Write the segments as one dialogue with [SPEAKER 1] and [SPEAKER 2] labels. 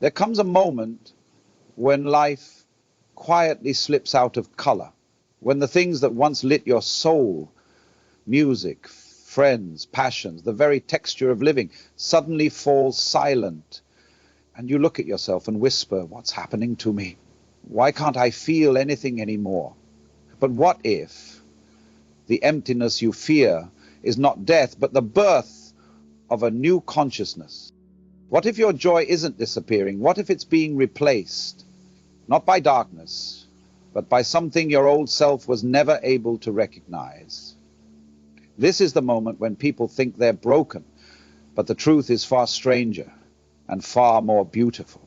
[SPEAKER 1] There comes a moment when life quietly slips out of color, when the things that once lit your soul, music, friends, passions, the very texture of living, suddenly falls silent, and you look at yourself and whisper, "What's happening to me? Why can't I feel anything anymore?" But what if the emptiness you fear is not death, but the birth of a new consciousness? What if your joy isn't disappearing? What if it's being replaced, not by darkness, but by something your old self was never able to recognize? This is the moment when people think they're broken, but the truth is far stranger and far more beautiful.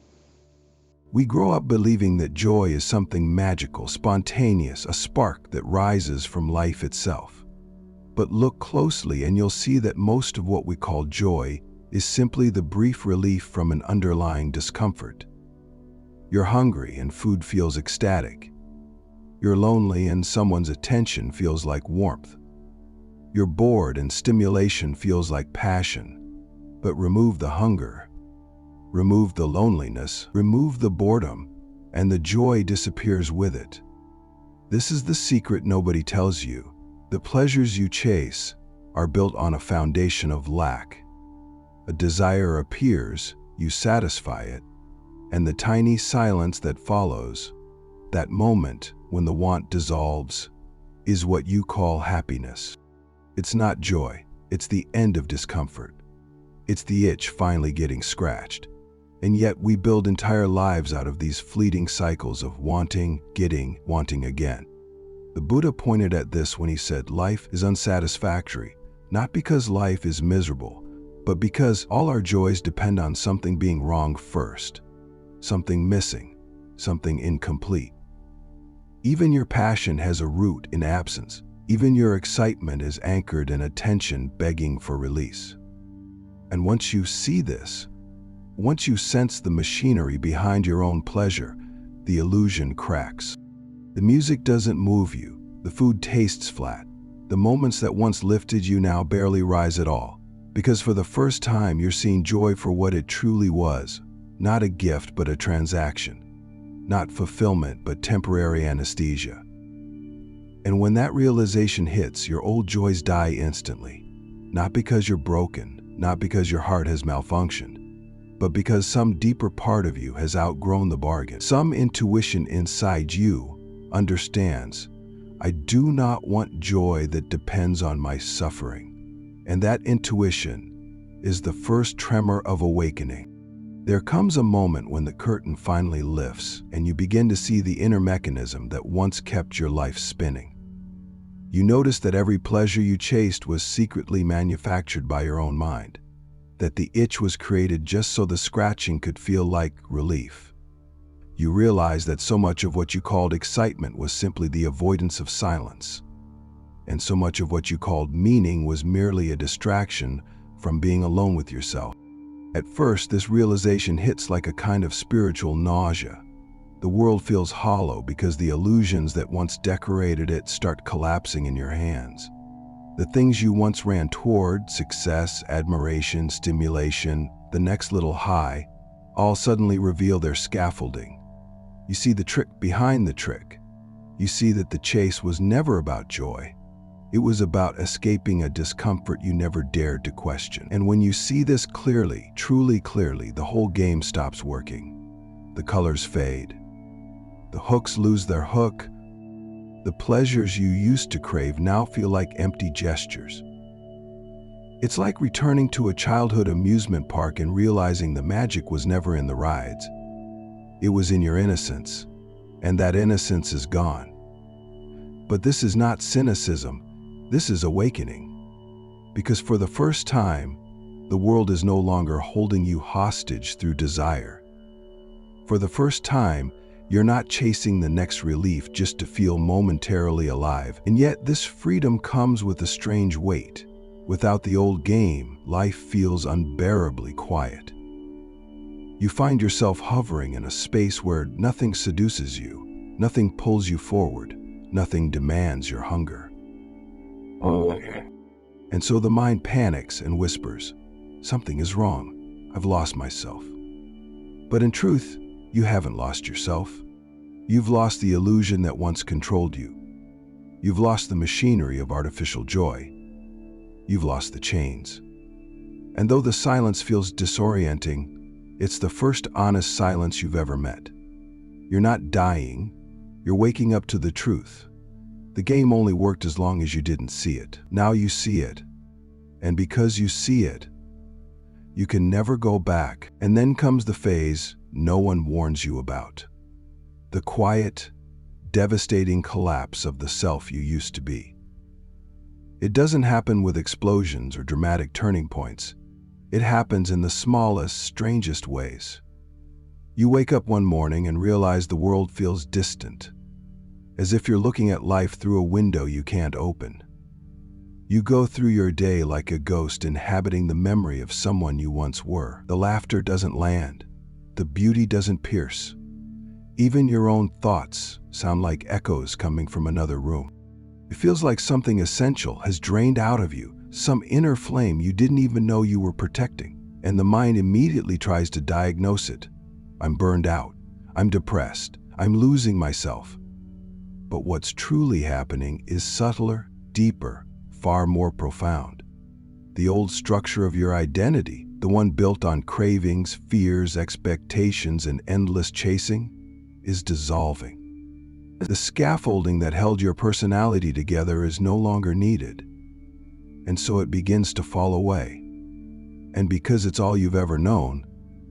[SPEAKER 2] We grow up believing that joy is something magical, spontaneous, a spark that rises from life itself. But look closely and you'll see that most of what we call joy is simply the brief relief from an underlying discomfort. You're hungry and food feels ecstatic. You're lonely and someone's attention feels like warmth. You're bored and stimulation feels like passion. But remove the hunger, remove the loneliness, remove the boredom, and the joy disappears with it. This is the secret nobody tells you. The pleasures you chase are built on a foundation of lack. A desire appears, you satisfy it, and the tiny silence that follows, that moment when the want dissolves, is what you call happiness. It's not joy, it's the end of discomfort. It's the itch finally getting scratched. And yet we build entire lives out of these fleeting cycles of wanting, getting, wanting again. The Buddha pointed at this when he said life is unsatisfactory, not because life is miserable, but because all our joys depend on something being wrong first, something missing, something incomplete. Even your passion has a root in absence. Even your excitement is anchored in a tension begging for release. And once you see this, once you sense the machinery behind your own pleasure, the illusion cracks. The music doesn't move you, the food tastes flat. The moments that once lifted you now barely rise at all. Because for the first time you're seeing joy for what it truly was, not a gift but a transaction, not fulfillment but temporary anesthesia. And when that realization hits, your old joys die instantly, not because you're broken, not because your heart has malfunctioned, but because some deeper part of you has outgrown the bargain. Some intuition inside you understands, I do not want joy that depends on my suffering. And that intuition is the first tremor of awakening. There comes a moment when the curtain finally lifts and you begin to see the inner mechanism that once kept your life spinning. You notice that every pleasure you chased was secretly manufactured by your own mind, that the itch was created just so the scratching could feel like relief. You realize that so much of what you called excitement was simply the avoidance of silence. And so much of what you called meaning was merely a distraction from being alone with yourself. At first, this realization hits like a kind of spiritual nausea. The world feels hollow because the illusions that once decorated it start collapsing in your hands. The things you once ran toward, success, admiration, stimulation, the next little high, all suddenly reveal their scaffolding. You see the trick behind the trick. You see that the chase was never about joy. It was about escaping a discomfort you never dared to question. And when you see this clearly, truly clearly, the whole game stops working. The colors fade. The hooks lose their hook. The pleasures you used to crave now feel like empty gestures. It's like returning to a childhood amusement park and realizing the magic was never in the rides. It was in your innocence, and that innocence is gone. But this is not cynicism. This is awakening, because for the first time, the world is no longer holding you hostage through desire. For the first time, you're not chasing the next relief just to feel momentarily alive, and yet this freedom comes with a strange weight. Without the old game, life feels unbearably quiet. You find yourself hovering in a space where nothing seduces you, nothing pulls you forward, nothing demands your hunger. And so the mind panics and whispers, something is wrong, I've lost myself. But in truth, you haven't lost yourself. You've lost the illusion that once controlled you. You've lost the machinery of artificial joy. You've lost the chains. And though the silence feels disorienting, it's the first honest silence you've ever met. You're not dying, you're waking up to the truth. The game only worked as long as you didn't see it. Now you see it. And because you see it, you can never go back. And then comes the phase no one warns you about. The quiet, devastating collapse of the self you used to be. It doesn't happen with explosions or dramatic turning points. It happens in the smallest, strangest ways. You wake up one morning and realize the world feels distant, as if you're looking at life through a window you can't open. You go through your day like a ghost inhabiting the memory of someone you once were. The laughter doesn't land. The beauty doesn't pierce. Even your own thoughts sound like echoes coming from another room. It feels like something essential has drained out of you, some inner flame you didn't even know you were protecting, and the mind immediately tries to diagnose it. I'm burned out. I'm depressed. I'm losing myself. But what's truly happening is subtler, deeper, far more profound. The old structure of your identity, the one built on cravings, fears, expectations, and endless chasing, is dissolving. The scaffolding that held your personality together is no longer needed, and so it begins to fall away. And because it's all you've ever known,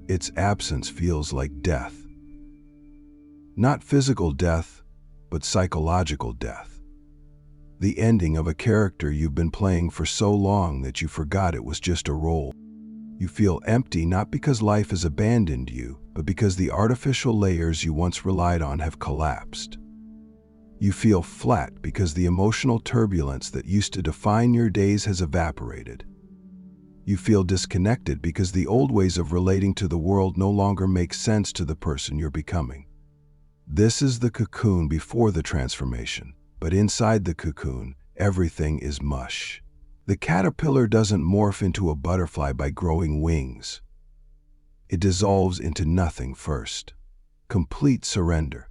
[SPEAKER 2] its absence feels like death. Not physical death, but psychological death. The ending of a character you've been playing for so long that you forgot it was just a role. You feel empty not because life has abandoned you, but because the artificial layers you once relied on have collapsed. You feel flat because the emotional turbulence that used to define your days has evaporated. You feel disconnected because the old ways of relating to the world no longer make sense to the person you're becoming. This is the cocoon before the transformation, but inside the cocoon, everything is mush. The caterpillar doesn't morph into a butterfly by growing wings. It dissolves into nothing first. Complete surrender,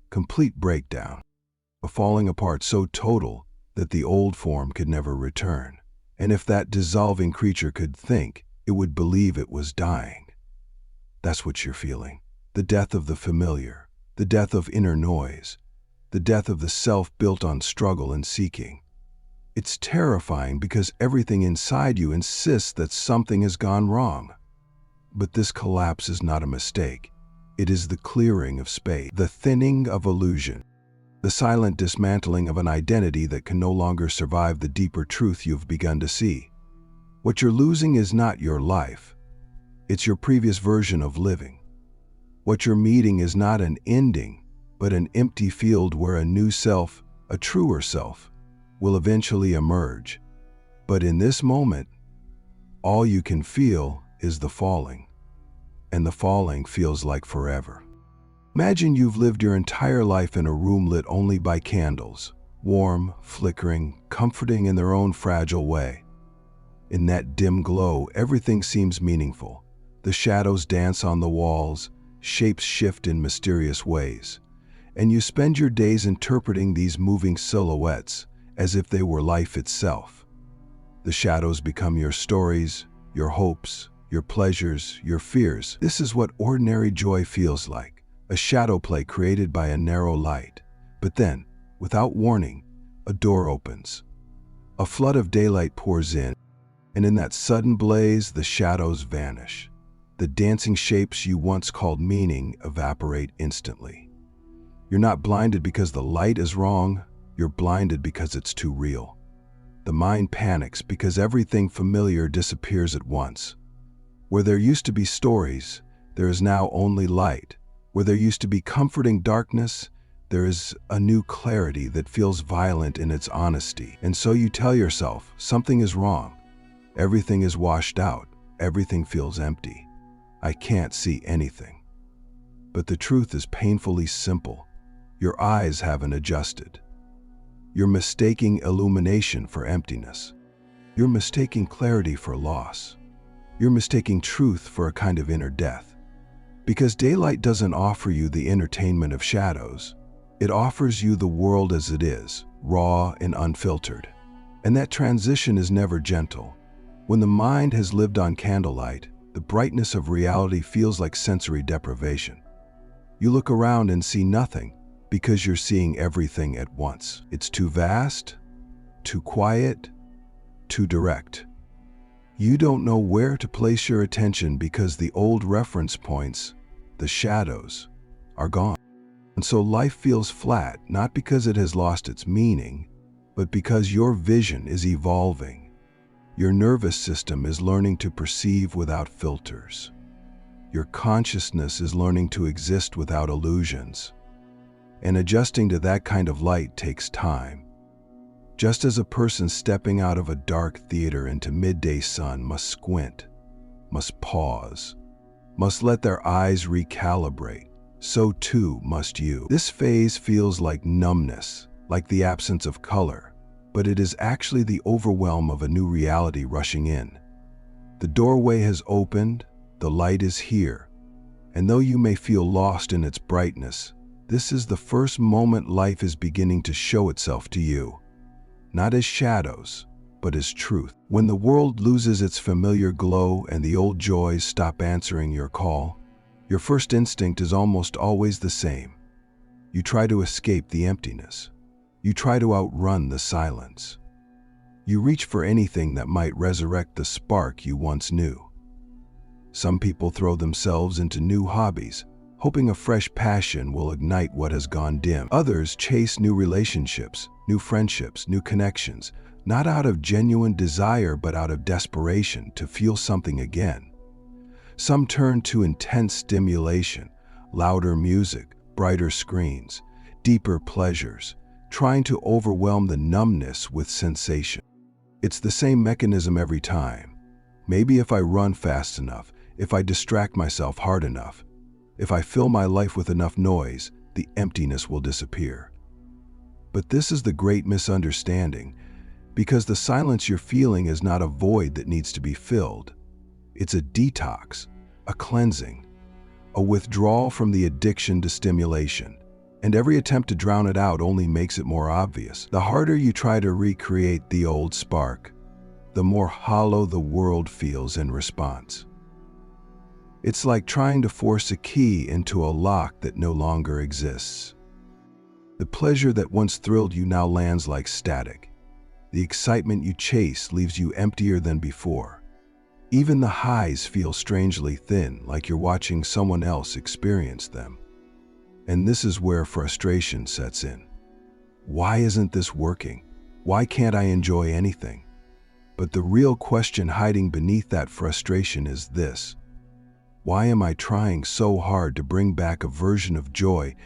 [SPEAKER 2] complete breakdown, a falling apart so total that the old form could never return. And if that dissolving creature could think, it would believe it was dying. That's what you're feeling. The death of the familiar, the death of inner noise, the death of the self built on struggle and seeking. It's terrifying because everything inside you insists that something has gone wrong. But this collapse is not a mistake. It is the clearing of space, the thinning of illusion, the silent dismantling of an identity that can no longer survive the deeper truth you've begun to see. What you're losing is not your life. It's your previous version of living. What you're meeting is not an ending, but an empty field where a new self, a truer self, will eventually emerge. But in this moment, all you can feel is the falling, and the falling feels like forever. Imagine you've lived your entire life in a room lit only by candles, warm, flickering, comforting in their own fragile way. In that dim glow, everything seems meaningful. The shadows dance on the walls, shapes shift in mysterious ways, and you spend your days interpreting these moving silhouettes as if they were life itself. The shadows become your stories, your hopes, your pleasures, your fears. This is what ordinary joy feels like. A shadow play created by a narrow light. But then, without warning, a door opens. A flood of daylight pours in, and in that sudden blaze, the shadows vanish. The dancing shapes you once called meaning evaporate instantly. You're not blinded because the light is wrong, you're blinded because it's too real. The mind panics because everything familiar disappears at once. Where there used to be stories, there is now only light. Where there used to be comforting darkness, there is a new clarity that feels violent in its honesty. And so you tell yourself, something is wrong. Everything is washed out. Everything feels empty. I can't see anything. But the truth is painfully simple. Your eyes haven't adjusted. You're mistaking illumination for emptiness. You're mistaking clarity for loss. You're mistaking truth for a kind of inner death. Because daylight doesn't offer you the entertainment of shadows. It offers you the world as it is, raw and unfiltered. And that transition is never gentle. When the mind has lived on candlelight, the brightness of reality feels like sensory deprivation. You look around and see nothing because you're seeing everything at once. It's too vast, too quiet, too direct. You don't know where to place your attention because the old reference points, the shadows, are gone. And so life feels flat, not because it has lost its meaning, but because your vision is evolving. Your nervous system is learning to perceive without filters. Your consciousness is learning to exist without illusions. And adjusting to that kind of light takes time. Just as a person stepping out of a dark theater into midday sun must squint, must pause, must let their eyes recalibrate, so too must you. This phase feels like numbness, like the absence of color, but it is actually the overwhelm of a new reality rushing in. The doorway has opened, the light is here, and though you may feel lost in its brightness, this is the first moment life is beginning to show itself to you, not as shadows, but as truth. When the world loses its familiar glow and the old joys stop answering your call, your first instinct is almost always the same. You try to escape the emptiness. You try to outrun the silence. You reach for anything that might resurrect the spark you once knew. Some people throw themselves into new hobbies, hoping a fresh passion will ignite what has gone dim. Others chase new relationships, new friendships, new connections, not out of genuine desire but out of desperation to feel something again. Some turn to intense stimulation, louder music, brighter screens, deeper pleasures, trying to overwhelm the numbness with sensation. It's the same mechanism every time. Maybe if I run fast enough, if I distract myself hard enough, if I fill my life with enough noise, the emptiness will disappear. But this is the great misunderstanding, because the silence you're feeling is not a void that needs to be filled. It's a detox, a cleansing, a withdrawal from the addiction to stimulation. And every attempt to drown it out only makes it more obvious. The harder you try to recreate the old spark, the more hollow the world feels in response. It's like trying to force a key into a lock that no longer exists. The pleasure that once thrilled you now lands like static. The excitement you chase leaves you emptier than before. Even the highs feel strangely thin, like you're watching someone else experience them. And this is where frustration sets in. Why isn't this working? Why can't I enjoy anything? But the real question hiding beneath that frustration is this: why am I trying so hard to bring back a version of joy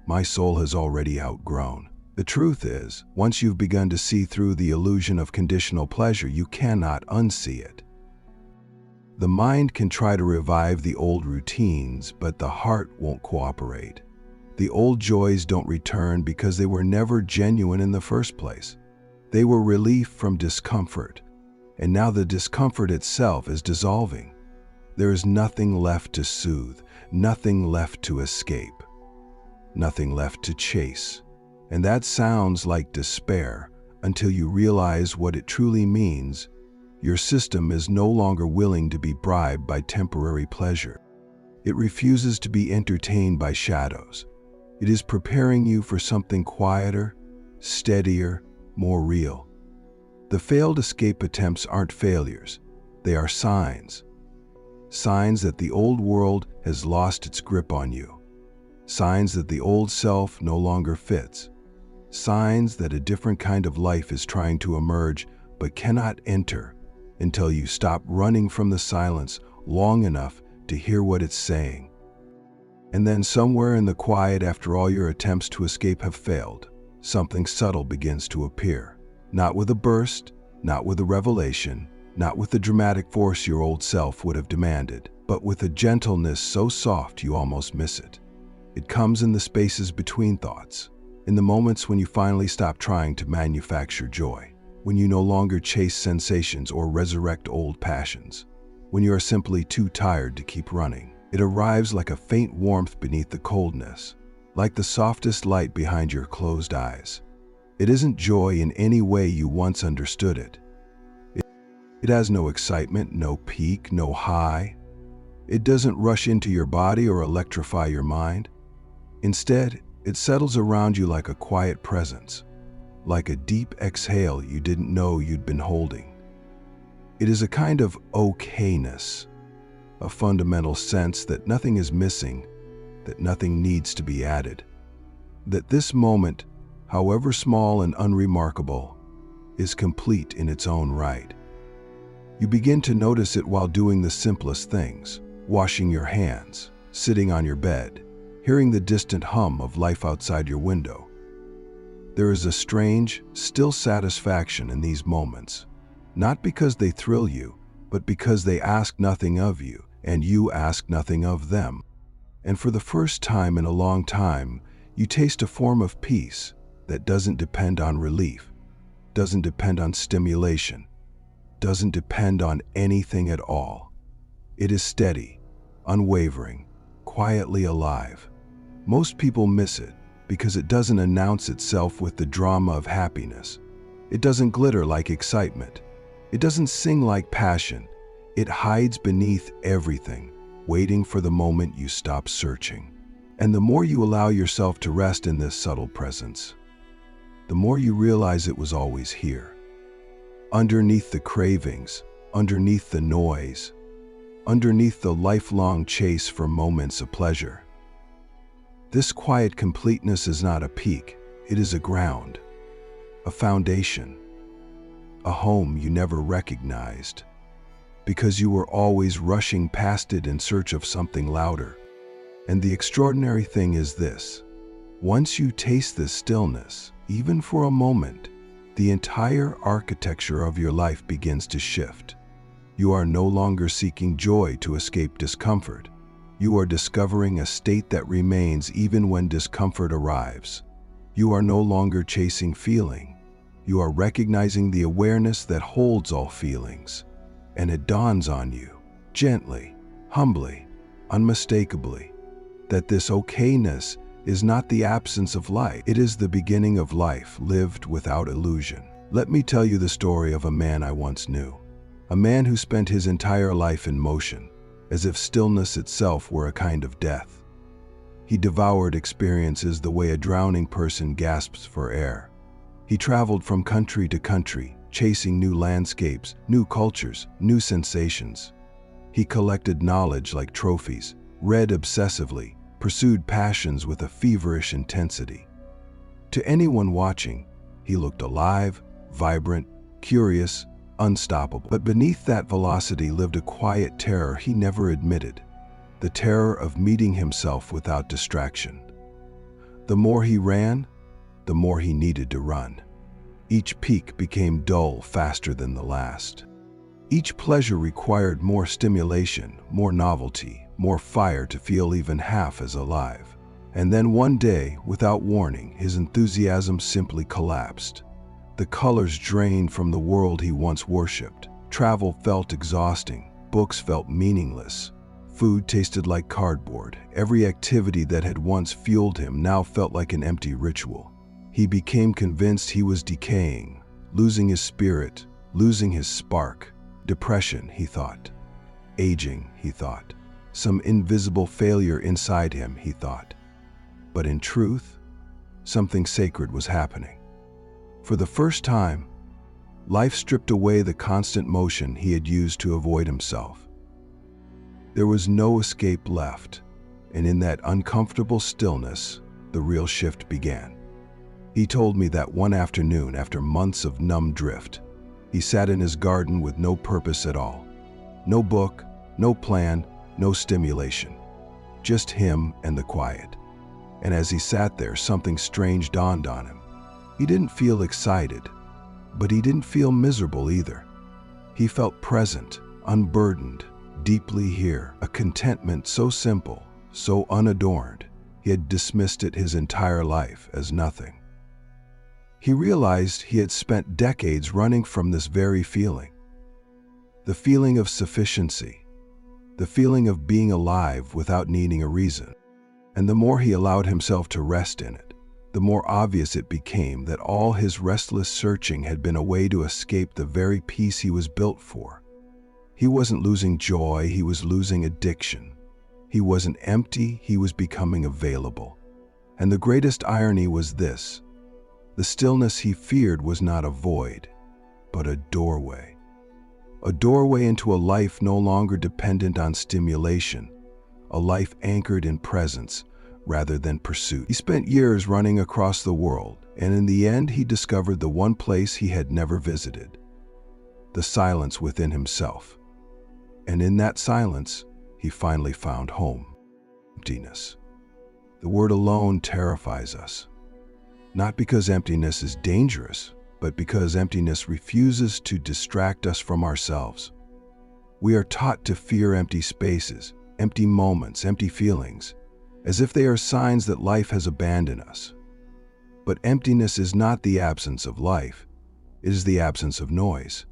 [SPEAKER 2] my soul has already outgrown? The truth is, once you've begun to see through the illusion of conditional pleasure, you cannot unsee it. The mind can try to revive the old routines, but the heart won't cooperate. The old joys don't return because they were never genuine in the first place. They were relief from discomfort, and now the discomfort itself is dissolving. There is nothing left to soothe, nothing left to escape, nothing left to chase. And that sounds like despair until you realize what it truly means. Your system is no longer willing to be bribed by temporary pleasure. It refuses to be entertained by shadows. It is preparing you for something quieter, steadier, more real. The failed escape attempts aren't failures. They are signs. Signs that the old world has lost its grip on you. Signs that the old self no longer fits. Signs that a different kind of life is trying to emerge but cannot enter until you stop running from the silence long enough to hear what it's saying. And then somewhere in the quiet, after all your attempts to escape have failed, something subtle begins to appear. Not with a burst, not with a revelation, not with the dramatic force your old self would have demanded, but with a gentleness so soft you almost miss it. It comes in the spaces between thoughts, in the moments when you finally stop trying to manufacture joy, when you no longer chase sensations or resurrect old passions, when you are simply too tired to keep running. It arrives like a faint warmth beneath the coldness, like the softest light behind your closed eyes. It isn't joy in any way you once understood it. It has no excitement, no peak, no high. It doesn't rush into your body or electrify your mind. Instead, it settles around you like a quiet presence, like a deep exhale you didn't know you'd been holding. It is a kind of okayness, a fundamental sense that nothing is missing, that nothing needs to be added, that this moment, however small and unremarkable, is complete in its own right. You begin to notice it while doing the simplest things, washing your hands, sitting on your bed, hearing the distant hum of life outside your window. There is a strange, still satisfaction in these moments, not because they thrill you, but because they ask nothing of you, and you ask nothing of them. And for the first time in a long time, you taste a form of peace that doesn't depend on relief, doesn't depend on stimulation, doesn't depend on anything at all. It is steady, unwavering, quietly alive. Most people miss it because it doesn't announce itself with the drama of happiness. It doesn't glitter like excitement. It doesn't sing like passion. It hides beneath everything, waiting for the moment you stop searching. And the more you allow yourself to rest in this subtle presence, the more you realize it was always here. Underneath the cravings, underneath the noise, underneath the lifelong chase for moments of pleasure. This quiet completeness is not a peak, it is a ground, a foundation, a home you never recognized, because you were always rushing past it in search of something louder. And the extraordinary thing is this: once you taste this stillness, even for a moment, the entire architecture of your life begins to shift. You are no longer seeking joy to escape discomfort. You are discovering a state that remains even when discomfort arrives. You are no longer chasing feeling. You are recognizing the awareness that holds all feelings. And it dawns on you, gently, humbly, unmistakably, that this okayness is not the absence of life. It is the beginning of life lived without illusion. Let me tell you the story of a man I once knew. A man who spent his entire life in motion, as if stillness itself were a kind of death. He devoured experiences the way a drowning person gasps for air. He traveled from country to country, chasing new landscapes, new cultures, new sensations. He collected knowledge like trophies, read obsessively, pursued passions with a feverish intensity. To anyone watching, he looked alive, vibrant, curious, unstoppable. But beneath that velocity lived a quiet terror he never admitted, the terror of meeting himself without distraction. The more he ran, the more he needed to run. Each peak became dull faster than the last. Each pleasure required more stimulation, more novelty, more fire to feel even half as alive. And then one day, without warning, his enthusiasm simply collapsed. The colors drained from the world he once worshipped. Travel felt exhausting. Books felt meaningless. Food tasted like cardboard. Every activity that had once fueled him now felt like an empty ritual. He became convinced he was decaying, losing his spirit, losing his spark. Depression, he thought. Aging, he thought. Some invisible failure inside him, he thought. But in truth, something sacred was happening. For the first time, life stripped away the constant motion he had used to avoid himself. There was no escape left, and in that uncomfortable stillness, the real shift began. He told me that one afternoon, after months of numb drift, he sat in his garden with no purpose at all. No book, no plan, no stimulation. Just him and the quiet. And as he sat there, something strange dawned on him. He didn't feel excited, but he didn't feel miserable either. He felt present, unburdened, deeply here, a contentment so simple, so unadorned, he had dismissed it his entire life as nothing. He realized he had spent decades running from this very feeling. The feeling of sufficiency, the feeling of being alive without needing a reason. And the more he allowed himself to rest in it, the more obvious it became that all his restless searching had been a way to escape the very peace he was built for. He wasn't losing joy, he was losing addiction. He wasn't empty, he was becoming available. And the greatest irony was this: the stillness he feared was not a void, but a doorway. A doorway into a life no longer dependent on stimulation, a life anchored in presence rather than pursuit. He spent years running across the world, and in the end he discovered the one place he had never visited: the silence within himself. And in that silence, he finally found home. Emptiness. The word alone terrifies us. Not because emptiness is dangerous, but because emptiness refuses to distract us from ourselves. We are taught to fear empty spaces, empty moments, empty feelings, as if they are signs that life has abandoned us. But emptiness is not the absence of life, it is the absence of noise.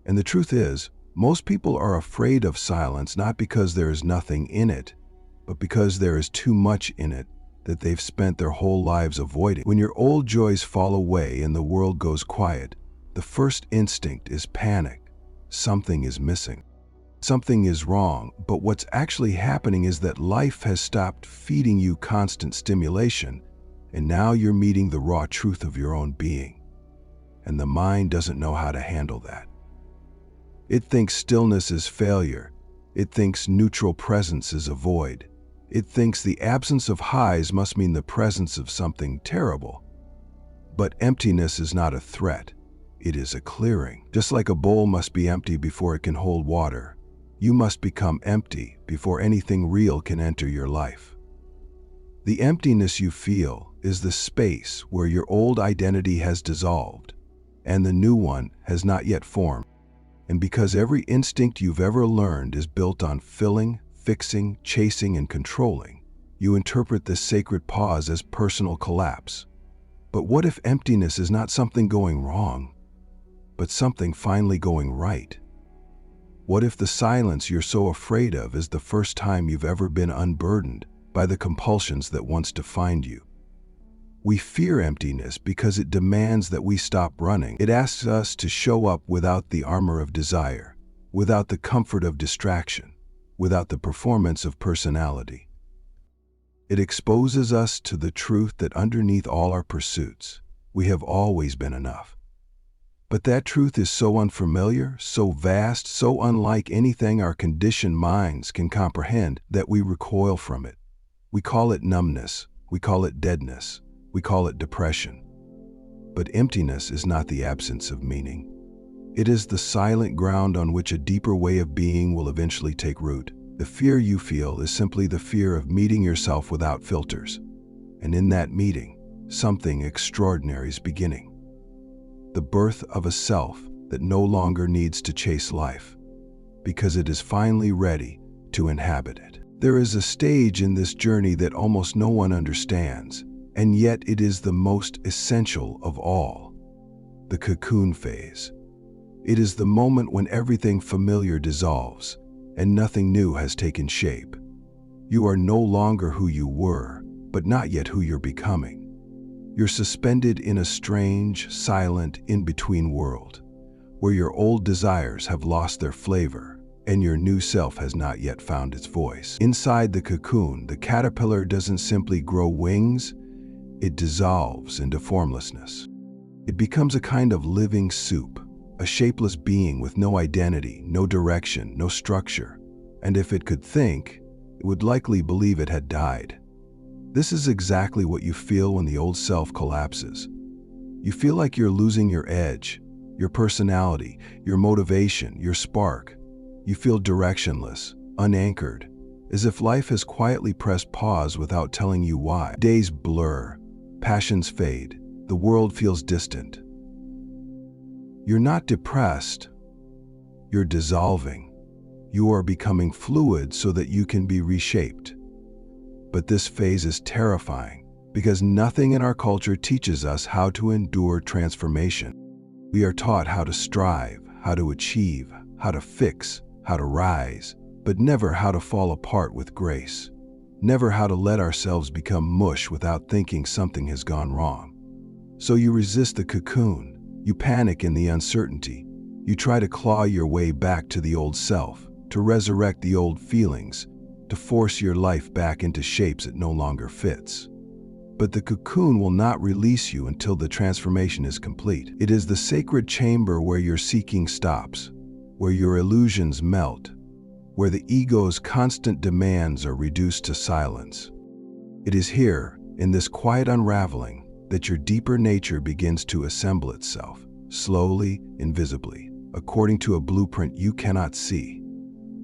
[SPEAKER 2] And the truth is, most people are afraid of silence not because there is nothing in it, but because there is too much in it that they've spent their whole lives avoiding. When your old joys fall away and the world goes quiet, the first instinct is panic. Something is missing. Something is wrong, but what's actually happening is that life has stopped feeding you constant stimulation, and now you're meeting the raw truth of your own being. And the mind doesn't know how to handle that. It thinks stillness is failure. It thinks neutral presence is a void. It thinks the absence of highs must mean the presence of something terrible. But emptiness is not a threat. It is a clearing. Just like a bowl must be empty before it can hold water, you must become empty before anything real can enter your life. The emptiness you feel is the space where your old identity has dissolved and the new one has not yet formed. And because every instinct you've ever learned is built on filling, fixing, chasing, and controlling, you interpret this sacred pause as personal collapse. But what if emptiness is not something going wrong, but something finally going right? What if the silence you're so afraid of is the first time you've ever been unburdened by the compulsions that once defined you? We fear emptiness because it demands that we stop running. It asks us to show up without the armor of desire, without the comfort of distraction, without the performance of personality. It exposes us to the truth that underneath all our pursuits, we have always been enough. But that truth is so unfamiliar, so vast, so unlike anything our conditioned minds can comprehend that we recoil from it. We call it numbness, we call it deadness, we call it depression. But emptiness is not the absence of meaning. It is the silent ground on which a deeper way of being will eventually take root. The fear you feel is simply the fear of meeting yourself without filters. And in that meeting, something extraordinary is beginning. The birth of a self that no longer needs to chase life, because it is finally ready to inhabit it. There is a stage in this journey that almost no one understands, and yet it is the most essential of all: the cocoon phase. It is the moment when everything familiar dissolves and nothing new has taken shape. You are no longer who you were, but not yet who you're becoming. You're suspended in a strange, silent, in-between world, where your old desires have lost their flavor and your new self has not yet found its voice. Inside the cocoon, the caterpillar doesn't simply grow wings, it dissolves into formlessness. It becomes a kind of living soup, a shapeless being with no identity, no direction, no structure. And if it could think, it would likely believe it had died. This is exactly what you feel when the old self collapses. You feel like you're losing your edge, your personality, your motivation, your spark. You feel directionless, unanchored, as if life has quietly pressed pause without telling you why. Days blur, passions fade, the world feels distant. You're not depressed, you're dissolving. You are becoming fluid so that you can be reshaped. But this phase is terrifying because nothing in our culture teaches us how to endure transformation. We are taught how to strive, how to achieve, how to fix, how to rise, but never how to fall apart with grace. Never how to let ourselves become mush without thinking something has gone wrong. So you resist the cocoon, you panic in the uncertainty, you try to claw your way back to the old self, to resurrect the old feelings, to force your life back into shapes it no longer fits. But the cocoon will not release you until the transformation is complete. It is the sacred chamber where your seeking stops, where your illusions melt, where the ego's constant demands are reduced to silence. It is here, in this quiet unraveling, that your deeper nature begins to assemble itself, slowly, invisibly, according to a blueprint you cannot see.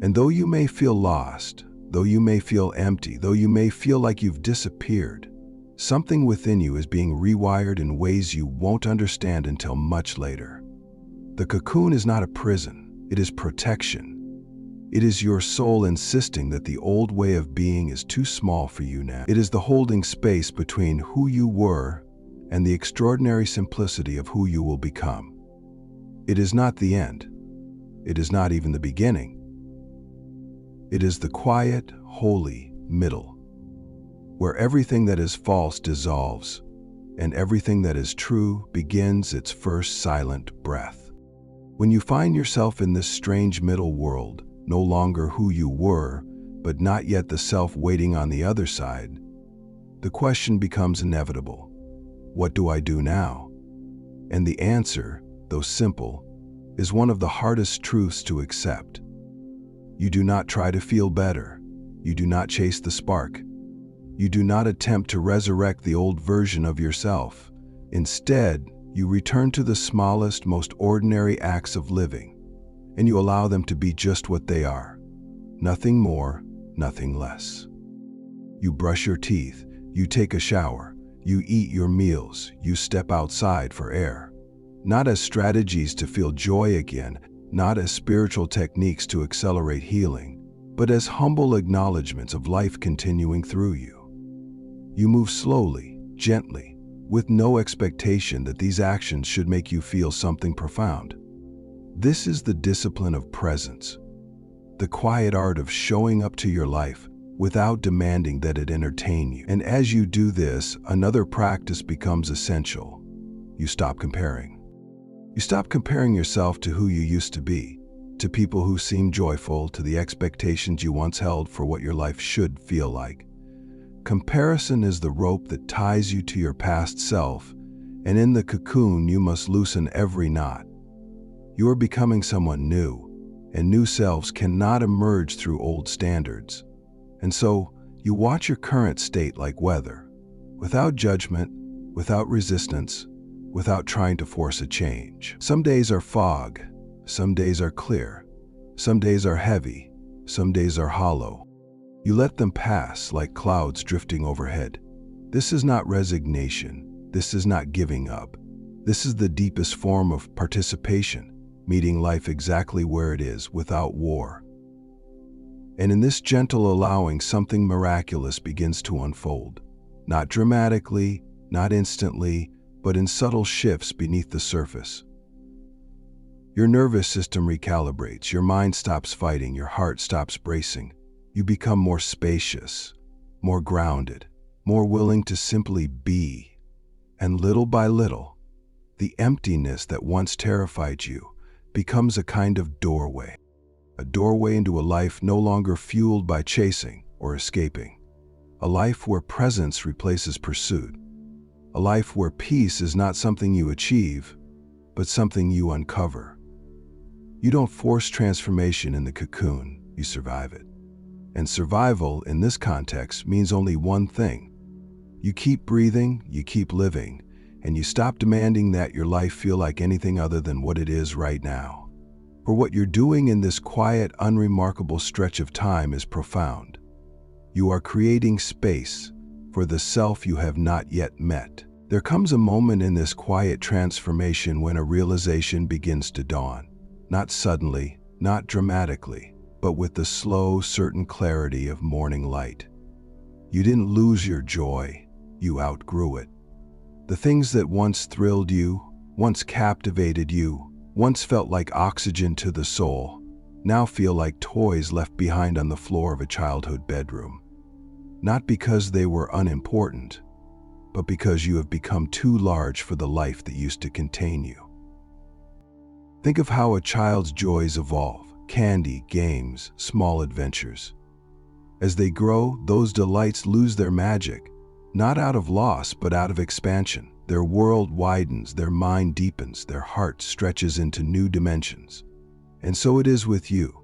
[SPEAKER 2] And though you may feel lost, though you may feel empty, though you may feel like you've disappeared, something within you is being rewired in ways you won't understand until much later. The cocoon is not a prison, it is protection. It is your soul insisting that the old way of being is too small for you now. It is the holding space between who you were and the extraordinary simplicity of who you will become. It is not the end. It is not even the beginning. It is the quiet, holy middle, where everything that is false dissolves and everything that is true begins its first silent breath. When you find yourself in this strange middle world, no longer who you were, but not yet the self waiting on the other side, the question becomes inevitable. What do I do now? And the answer, though simple, is one of the hardest truths to accept. You do not try to feel better. You do not chase the spark. You do not attempt to resurrect the old version of yourself. Instead, you return to the smallest, most ordinary acts of living, and you allow them to be just what they are. Nothing more, nothing less. You brush your teeth, you take a shower, you eat your meals, you step outside for air. Not as strategies to feel joy again, not as spiritual techniques to accelerate healing, but as humble acknowledgments of life continuing through you. You move slowly, gently, with no expectation that these actions should make you feel something profound. This is the discipline of presence, the quiet art of showing up to your life without demanding that it entertain you. And as you do this, another practice becomes essential. You stop comparing. You stop comparing yourself to who you used to be, to people who seem joyful, to the expectations you once held for what your life should feel like. Comparison is the rope that ties you to your past self, and in the cocoon you must loosen every knot. You are becoming someone new, and new selves cannot emerge through old standards. And so, you watch your current state like weather, without judgment, without resistance, without trying to force a change. Some days are fog, some days are clear, some days are heavy, some days are hollow. You let them pass like clouds drifting overhead. This is not resignation, this is not giving up. This is the deepest form of participation, meeting life exactly where it is without war. And in this gentle allowing, something miraculous begins to unfold. Not dramatically, not instantly, but in subtle shifts beneath the surface. Your nervous system recalibrates, your mind stops fighting, your heart stops bracing. You become more spacious, more grounded, more willing to simply be. And little by little, the emptiness that once terrified you becomes a kind of doorway. A doorway into a life no longer fueled by chasing or escaping. A life where presence replaces pursuit. A life where peace is not something you achieve, but something you uncover. You don't force transformation in the cocoon, you survive it. And survival in this context means only one thing. You keep breathing, you keep living, and you stop demanding that your life feel like anything other than what it is right now. For what you're doing in this quiet, unremarkable stretch of time is profound. You are creating space for the self you have not yet met. There comes a moment in this quiet transformation when a realization begins to dawn. Not suddenly, not dramatically, but with the slow, certain clarity of morning light. You didn't lose your joy, you outgrew it. The things that once thrilled you, once captivated you, once felt like oxygen to the soul, now feel like toys left behind on the floor of a childhood bedroom. Not because they were unimportant, but because you have become too large for the life that used to contain you. Think of how a child's joys evolve: candy, games, small adventures. As they grow, those delights lose their magic, not out of loss, but out of expansion. Their world widens, their mind deepens, their heart stretches into new dimensions. And so it is with you.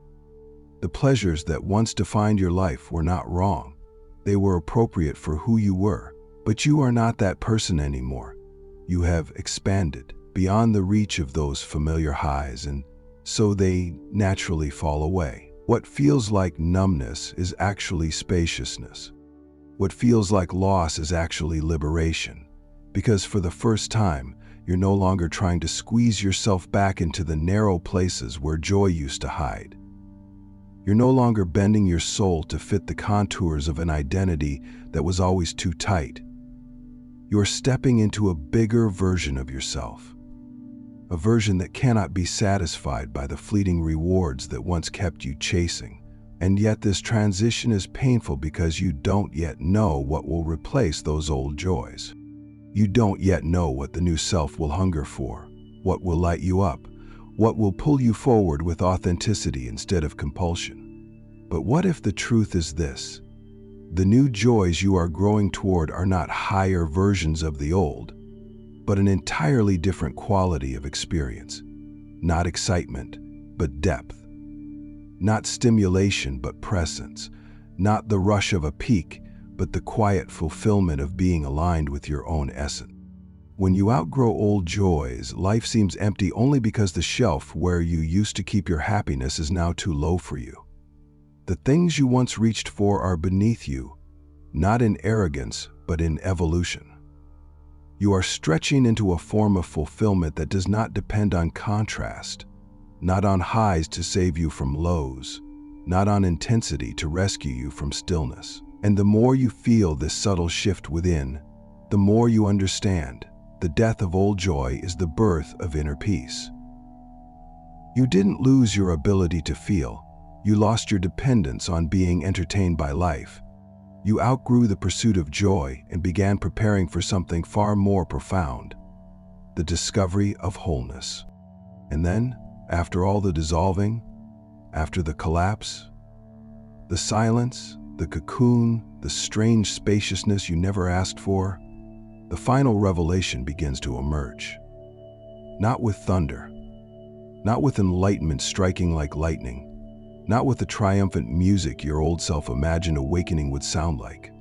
[SPEAKER 2] The pleasures that once defined your life were not wrong. They were appropriate for who you were, but you are not that person anymore. You have expanded beyond the reach of those familiar highs, and so they naturally fall away. What feels like numbness is actually spaciousness. What feels like loss is actually liberation, because for the first time, you're no longer trying to squeeze yourself back into the narrow places where joy used to hide. You're no longer bending your soul to fit the contours of an identity that was always too tight. You're stepping into a bigger version of yourself, a version that cannot be satisfied by the fleeting rewards that once kept you chasing. And yet this transition is painful because you don't yet know what will replace those old joys. You don't yet know what the new self will hunger for, what will light you up, what will pull you forward with authenticity instead of compulsion. But what if the truth is this? The new joys you are growing toward are not higher versions of the old, but an entirely different quality of experience. Not excitement, but depth. Not stimulation, but presence. Not the rush of a peak, but the quiet fulfillment of being aligned with your own essence. When you outgrow old joys, life seems empty only because the shelf where you used to keep your happiness is now too low for you. The things you once reached for are beneath you, not in arrogance, but in evolution. You are stretching into a form of fulfillment that does not depend on contrast, not on highs to save you from lows, not on intensity to rescue you from stillness. And the more you feel this subtle shift within, the more you understand the death of old joy is the birth of inner peace. You didn't lose your ability to feel, you lost your dependence on being entertained by life. You outgrew the pursuit of joy and began preparing for something far more profound: the discovery of wholeness. And then, after all the dissolving, after the collapse, the silence, the cocoon, the strange spaciousness you never asked for, the final revelation begins to emerge. Not with thunder, not with enlightenment striking like lightning, not with the triumphant music your old self imagined awakening would sound like.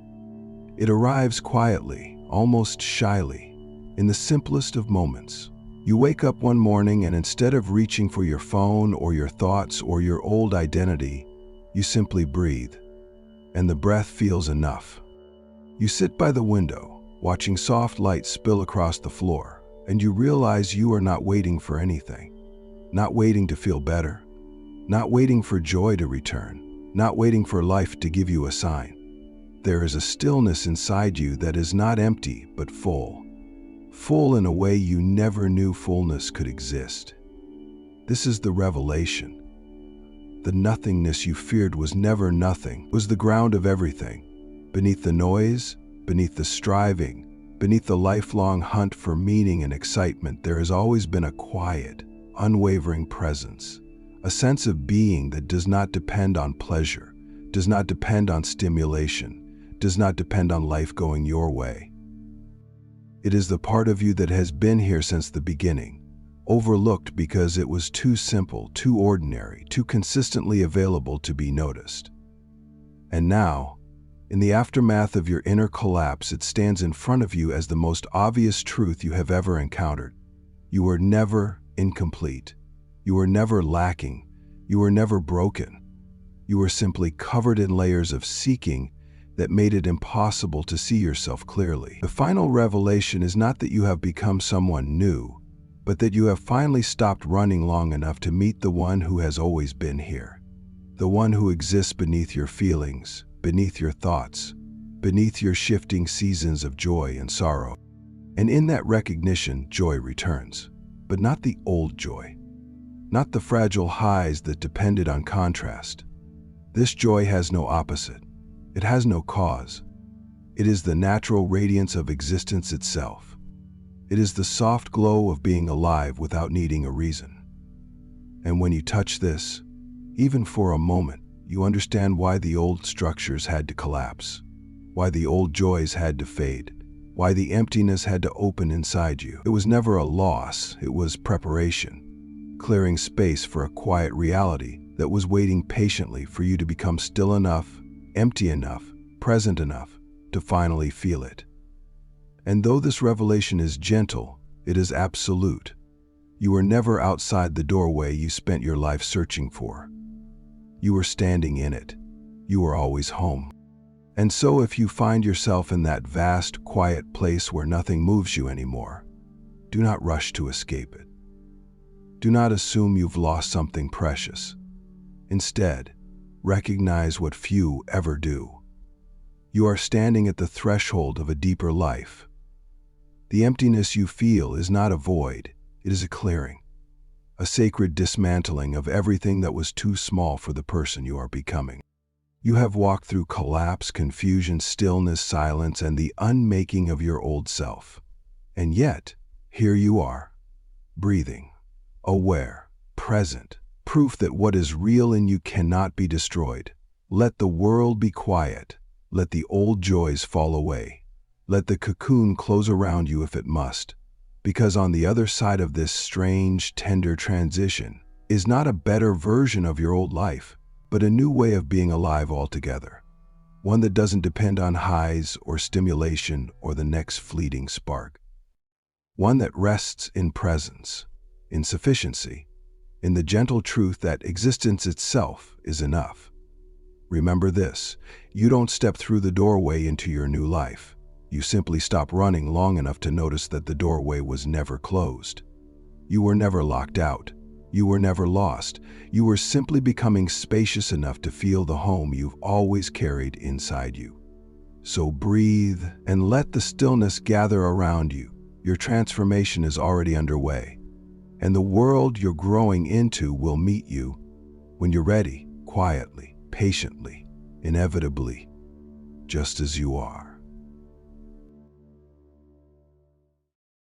[SPEAKER 2] It arrives quietly, almost shyly, in the simplest of moments. You wake up one morning and instead of reaching for your phone or your thoughts or your old identity, you simply breathe, and the breath feels enough. You sit by the window, watching soft light spill across the floor, and you realize you are not waiting for anything. Not waiting to feel better, not waiting for joy to return, not waiting for life to give you a sign. There is a stillness inside you that is not empty, but full. Full in a way you never knew fullness could exist. This is the revelation. The nothingness you feared was never nothing, was the ground of everything. Beneath the noise, beneath the striving, beneath the lifelong hunt for meaning and excitement, there has always been a quiet, unwavering presence. A sense of being that does not depend on pleasure, does not depend on stimulation, does not depend on life going your way. It is the part of you that has been here since the beginning, overlooked because it was too simple, too ordinary, too consistently available to be noticed. And now, in the aftermath of your inner collapse, it stands in front of you as the most obvious truth you have ever encountered. You were never incomplete. You were never lacking. You were never broken. You were simply covered in layers of seeking that made it impossible to see yourself clearly. The final revelation is not that you have become someone new, but that you have finally stopped running long enough to meet the one who has always been here. The one who exists beneath your feelings, beneath your thoughts, beneath your shifting seasons of joy and sorrow. And in that recognition, joy returns, but not the old joy. not the fragile highs that depended on contrast. This joy has no opposite. It has no cause. It is the natural radiance of existence itself. It is the soft glow of being alive without needing a reason. And when you touch this, even for a moment, you understand why the old structures had to collapse, why the old joys had to fade, why the emptiness had to open inside you. It was never a loss, it was preparation, clearing space for a quiet reality that was waiting patiently for you to become still enough, empty enough, present enough to finally feel it. And though this revelation is gentle, it is absolute. You are never outside the doorway you spent your life searching for. You are standing in it. You are always home. And so if you find yourself in that vast, quiet place where nothing moves you anymore, do not rush to escape it. Do not assume you've lost something precious. Instead, recognize what few ever do. You are standing at the threshold of a deeper life. The emptiness you feel is not a void, it is a clearing, a sacred dismantling of everything that was too small for the person you are becoming. You have walked through collapse, confusion, stillness, silence, and the unmaking of your old self. And yet, here you are, breathing, aware, present, proof that what is real in you cannot be destroyed. Let the world be quiet. Let the old joys fall away. Let the cocoon close around you if it must. Because on the other side of this strange, tender transition is not a better version of your old life, but a new way of being alive altogether. One that doesn't depend on highs or stimulation or the next fleeting spark. One that rests in presence, in sufficiency, in the gentle truth that existence itself is enough. Remember this, you don't step through the doorway into your new life. You simply stop running long enough to notice that the doorway was never closed. You were never locked out. You were never lost. You were simply becoming spacious enough to feel the home you've always carried inside you. So breathe and let the stillness gather around you. Your transformation is already underway. And the world you're growing into will meet you when you're ready, quietly, patiently, inevitably, just as you are.